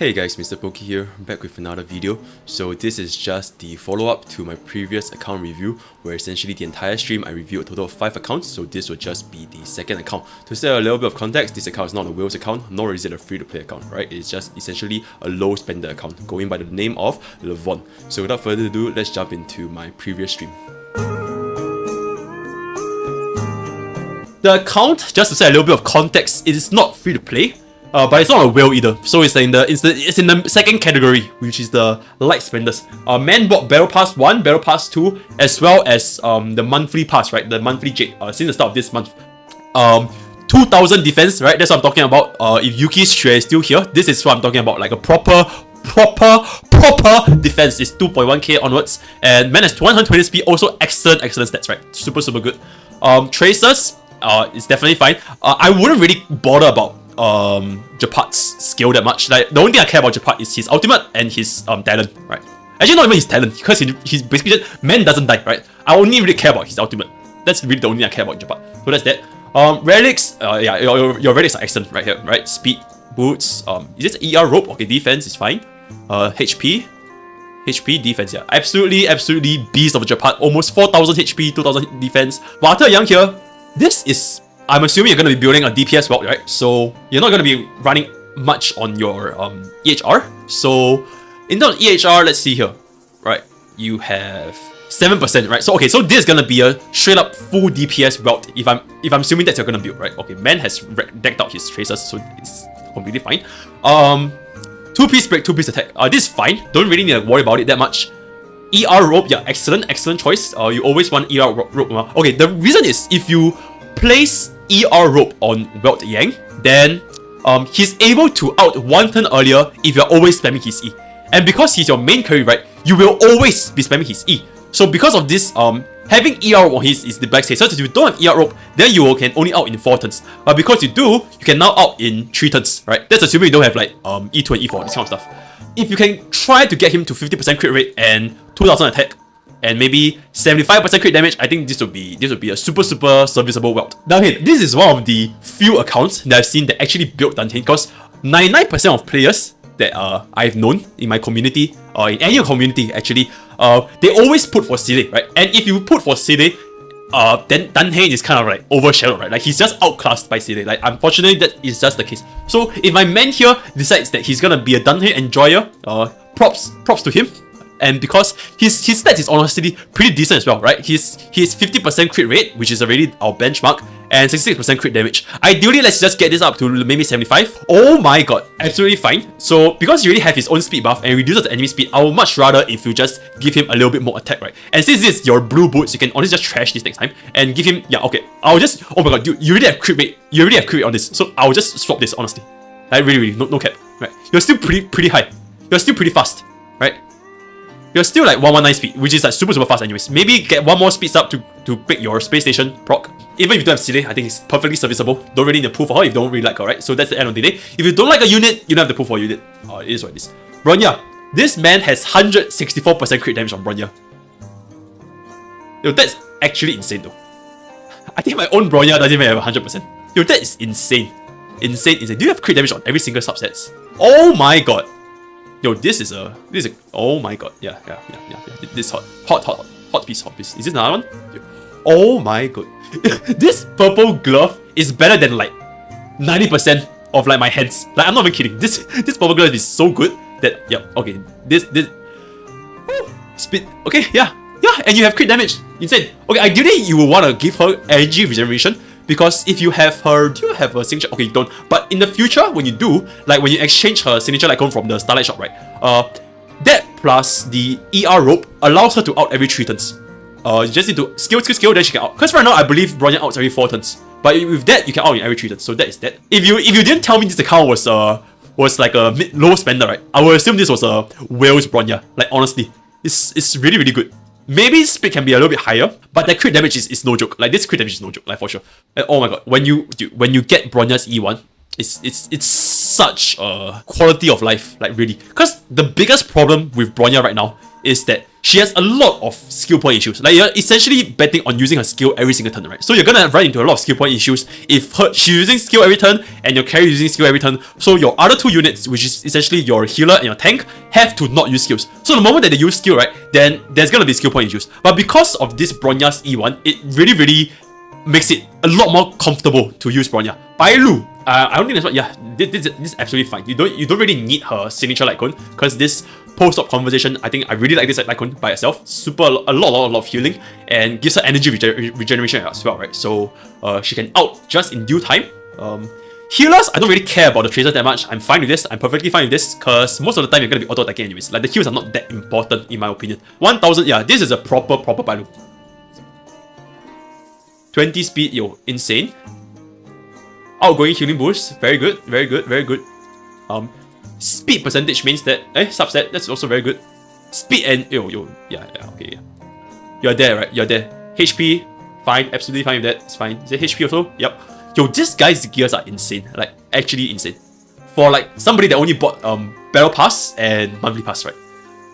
Hey guys, Mr. Pokey here, back with another video. So this is just the follow-up to my previous account review, where essentially the entire stream I reviewed a total of 5 accounts, so this will just be the second account. To set a little bit of context, this account is not a whales account, nor is it a free-to-play account, right? It's just essentially a low-spender account, going by the name of Levon. So without further ado, let's jump into my previous stream. The account, just to set a little bit of context, it is not free-to-play. But it's not a whale either, so it's in the second category, which is the light spenders. Man bought Battle Pass 1, Battle Pass 2, as well as the monthly pass, right? The monthly Jade, since the start of this month. 2000 defense, right? That's what I'm talking about. If Yuki's Xue is still here, this is what I'm talking about, like a proper defense is 2.1k onwards. And man has 120 speed, also excellent stats, right? Super good. Tracers, it's definitely fine. I wouldn't really bother about Japat's skill that much. Like, the only thing I care about Japat is his ultimate and his talent, right? Actually, not even his talent, because he's basically just, man doesn't die, right? I only really care about his ultimate. That's really the only thing I care about Japat. So that's that. Relics, yeah, your relics are excellent right here, right? Speed, boots, is this ER rope? Okay, defense is fine. HP, defense, yeah. Absolutely beast of Japat. Almost 4000 HP, 2000 defense. Water Young here, this is, I'm assuming you're going to be building a DPS belt, right? So you're not going to be running much on your EHR. So in terms of EHR, let's see here, right? You have 7%, right? So okay, so this is going to be a straight up full DPS belt. If I'm assuming that you're going to build, right? Okay, man has decked out his tracers, so it's completely fine. 2-piece break, 2-piece attack. This is fine. Don't really need to worry about it that much. ER rope, yeah, excellent choice. You always want ER rope. Okay, the reason is if you place ER rope on Welt Yang, then he's able to out one turn earlier if you're always spamming his E. And because he's your main carry, right, you will always be spamming his E. So because of this, having ER rope on his is the best case. So if you don't have ER rope, then you can only out in 4 turns. But because you do, you can now out in 3 turns, right? That's assuming you don't have like E2 and E4, this kind of stuff. If you can try to get him to 50% crit rate and 2000 attack, and maybe 75% crit damage, I think this would be a super serviceable welt. Now hey, this is one of the few accounts that I've seen that actually built Duntain, because 99% of players that I've known in my community, or in any community actually, they always put for Seele, right? And if you put for Seele, then Duntain is kind of like overshadowed, right? Like, he's just outclassed by Seele. Like, unfortunately, that is just the case. So if my man here decides that he's gonna be a Duntain enjoyer, props to him. And because his stats is honestly pretty decent as well, right? He's 50% crit rate, which is already our benchmark, and 66% crit damage. Ideally, let's just get this up to maybe 75. Oh my god, absolutely fine. So because you already have his own speed buff and reduces the enemy speed, I would much rather if you just give him a little bit more attack, right? And since this is your blue boots, you can honestly just trash this next time and give him, yeah, okay. I'll just, oh my god, dude, you already have crit rate. You already have crit rate on this, so I'll just swap this, honestly. Like, really, no cap, right? You're still pretty high. You're still pretty fast, right? You're still like 119 speed, which is like super fast anyways. Maybe get one more speeds up to pick your space station proc. Even if you don't have Seele, I think it's perfectly serviceable. Don't really need to pull for her if you don't really like her, right? So that's the end of the day. If you don't like a unit, you don't have to pull for a unit. It is what it is. Bronya. This man has 164% crit damage on Bronya. Yo, that's actually insane though. I think my own Bronya doesn't even have 100%. Yo, that is insane. Insane. Do you have crit damage on every single subsets? Oh my god. Yo, this is oh my god, yeah. This hot piece. Is this another one? Yo. Oh my god, this purple glove is better than like 90% of like my hands. Like, I'm not even kidding. This purple glove is so good that, yeah, okay, this speed, okay, yeah, and you have crit damage, insane. Okay, ideally you will want to give her energy regeneration. Because if you have her, do you have a signature? Okay, you don't. But in the future, when you do, like when you exchange her signature icon from the Starlight Shop, right? That plus the ER rope allows her to out every 3 turns. You just need to skill, then she can out. Because right now, I believe Bronya outs every 4 turns. But with that, you can out in every 3 turns. So that is that. If you didn't tell me this account was like a low spender, right? I would assume this was a Wales Bronya. Like, honestly, it's really good. Maybe speed can be a little bit higher, but the crit damage is no joke. Like, this crit damage is no joke, like, for sure. And oh my god, when you get Bronya's E1, it's such a quality of life, like, really. Because the biggest problem with Bronya right now is that she has a lot of skill point issues. Like, you're essentially betting on using her skill every single turn, right? So you're gonna run into a lot of skill point issues if she's using skill every turn and your carry using skill every turn. So your other two units, which is essentially your healer and your tank, have to not use skills. So the moment that they use skill, right, then there's gonna be skill point issues. But because of this Bronya's E1, it really makes it a lot more comfortable to use Bronya. Bailu, I don't think that's what. Yeah, this is absolutely fine. You don't really need her signature light cone, because this post-op conversation, I think I really like this light cone by itself. A lot of healing and gives her energy regeneration as well, right? So she can out just in due time. Healers, I don't really care about the tracer that much. I'm fine with this. I'm perfectly fine with this, because most of the time you're gonna be auto attacking anyways. Like, the heals are not that important in my opinion. 1000, yeah, this is a proper Bailu. 20 speed, yo, insane. Outgoing healing boost, very good. Speed percentage means that, subset, that's also very good. Speed and, yeah, okay, yeah. You're there, right? You're there. HP, fine, absolutely fine with that, it's fine. Is it HP also? Yep. Yo, this guy's gears are insane, like, actually insane. For, like, somebody that only bought, Battle Pass and Monthly Pass, right?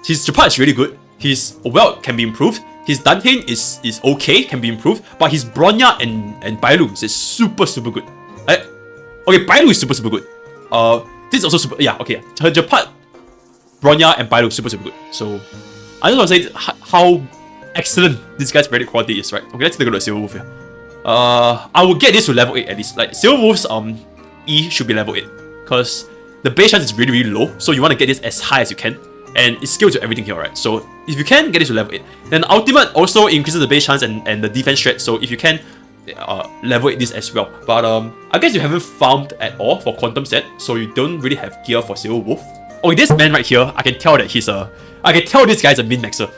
His Japat is really good. His Welt can be improved. His Dunhane is okay, can be improved. But his Bronya and Bailu is super good. Okay, Bailu is super good. This is also super, yeah, okay. Her Japat, Bronya, and Bailu super good. So, I just want to say how excellent this guy's credit quality is, right? Okay, let's take a look at Silver Wolf here. I will get this to level 8 at least. Like, Silver Wolf's E should be level 8, because the base chance is really low, so you want to get this as high as you can. And it's scaled to everything here, right? So if you can get this to level 8, then ultimate also increases the base chance and the defense strat. So if you can level 8 this as well. But I guess you haven't farmed at all for Quantum set, so you don't really have gear for Silver Wolf. Okay, this man right here, I can tell that I can tell this guy's a min-maxer,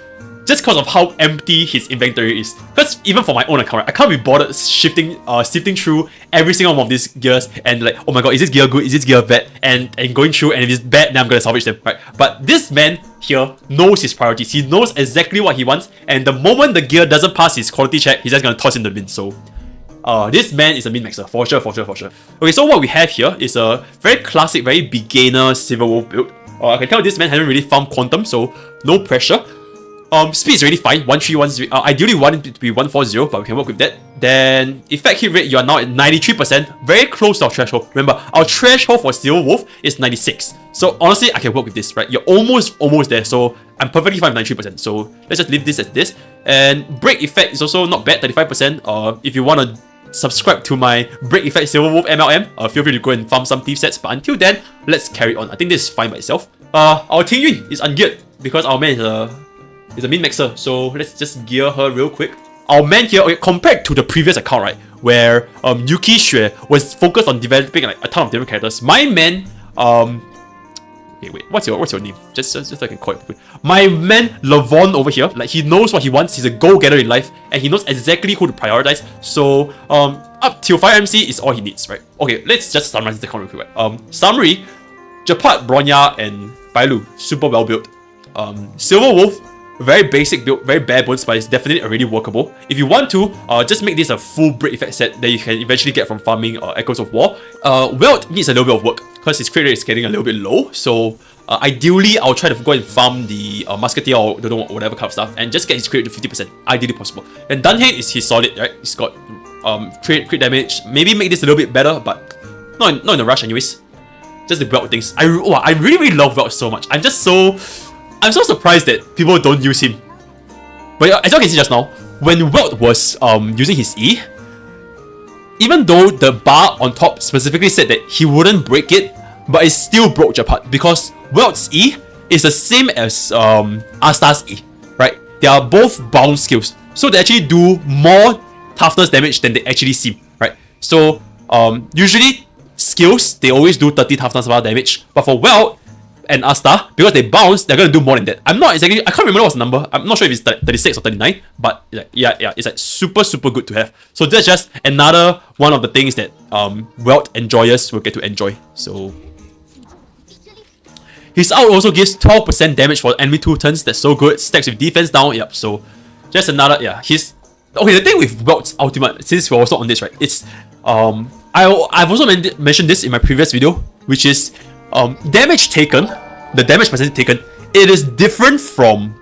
just because of how empty his inventory is. Because even for my own account, right, I can't be bothered sifting through every single one of these gears and like, oh my god, is this gear good? Is this gear bad? And going through, and if it's bad, then I'm gonna salvage them, right? But this man here knows his priorities. He knows exactly what he wants, and the moment the gear doesn't pass his quality check, he's just gonna toss in the bin. So this man is a min-maxer, for sure. Okay, so what we have here is a very classic, very beginner Silver Wolf build. I can tell this man hasn't really farmed Quantum, so no pressure. Speed is really fine, 1310. Ideally we want it to be 140, but we can work with that. Then effect hit rate, you are now at 93%, very close to our threshold. Remember, our threshold for Silver Wolf is 96. So honestly, I can work with this, right? You're almost there, so I'm perfectly fine with 93%. So let's just leave this as this. And break effect is also not bad, 35%. If you want to subscribe to my break effect Silver Wolf MLM, feel free to go and farm some thief sets. But until then, let's carry on. I think this is fine by itself. Our Ting Yun is ungeared because our man is a min-maxer, so let's just gear her real quick. Our man here, okay, compared to the previous account, right, where Yuki Xue was focused on developing like a ton of different characters, my man, okay, wait, what's your name? Just so I can call it. My man Lavon over here, like, he knows what he wants. He's a go-getter in life, and he knows exactly who to prioritize. So up till 5 MC is all he needs, right? Okay, let's just summarize the account real quick. Right? Summary: Japat, Bronya, and Bailu, super well built. Silver Wolf, very basic build, very bare bones, but it's definitely already workable. If you want to, just make this a full break effect set that you can eventually get from farming Echoes of War. Welt needs a little bit of work because his crit rate is getting a little bit low. So ideally, I'll try to go and farm the Musketeer or don't know, whatever kind of stuff, and just get his crit rate to 50%, ideally possible. And Dunhane he's solid, right? He's got crit damage. Maybe make this a little bit better, but not in a rush anyways. Just the Welt things. I really love Welt so much. I'm so surprised that people don't use him. But as you can see just now, when Welt was using his E, even though the bar on top specifically said that he wouldn't break it, but it still broke Japat because Welt's E is the same as Asta's E, right? They are both bound skills, so they actually do more toughness damage than they actually seem, right? So usually skills, they always do 30 toughness bar damage, but for Welt and Asta, because they bounce, they're gonna do more than that. I can't remember what's the number. I'm not sure if it's 36 or 39, but yeah, it's like super good to have. So that's just another one of the things that Welt enjoyers will get to enjoy. So his out also gives 12% damage for enemy 2 turns. That's so good. Stacks with defense down. Yep. So just another, yeah. Okay. The thing with Welt's ultimate, since we're also on this, right? It's I've also mentioned this in my previous video, which is damage taken, the damage percentage taken, it is different from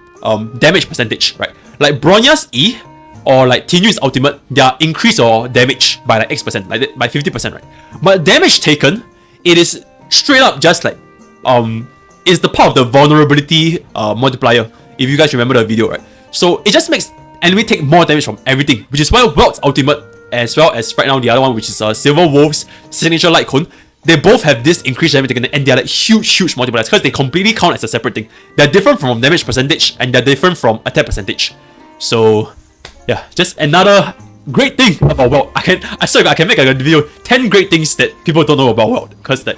damage percentage, right? Like Bronya's E or like Tinyu's ultimate, they are increase your damage by like X%, like by 50%, right? But damage taken, it is straight up just like is the part of the vulnerability multiplier. If you guys remember the video, right? So it just makes enemy take more damage from everything, which is why Welt's ultimate, as well as right now the other one, which is Silver Wolf's signature light cone, they both have this increased damage taken, and they are like huge multipliers because they completely count as a separate thing. They're different from damage percentage and they're different from attack percentage. So yeah, just another great thing about Welt. I swear I can make a video 10 great things that people don't know about Welt, because that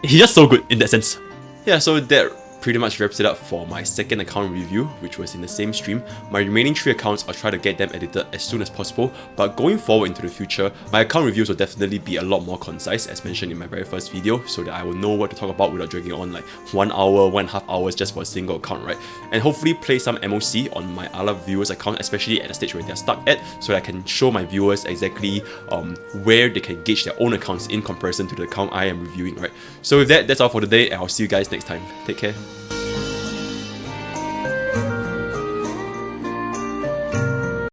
he's just so good in that sense. Yeah, so that pretty much wraps it up for my second account review, which was in the same stream. My remaining 3 accounts, I'll try to get them edited as soon as possible, but going forward into the future, my account reviews will definitely be a lot more concise, as mentioned in my very first video, so that I will know what to talk about without dragging on like 1 hour, 1.5 hours just for a single account, right? And hopefully play some MOC on my other viewers' account, especially at the stage where they're stuck at, so that I can show my viewers exactly where they can gauge their own accounts in comparison to the account I am reviewing, right? So with that, that's all for today, and I'll see you guys next time. Take care.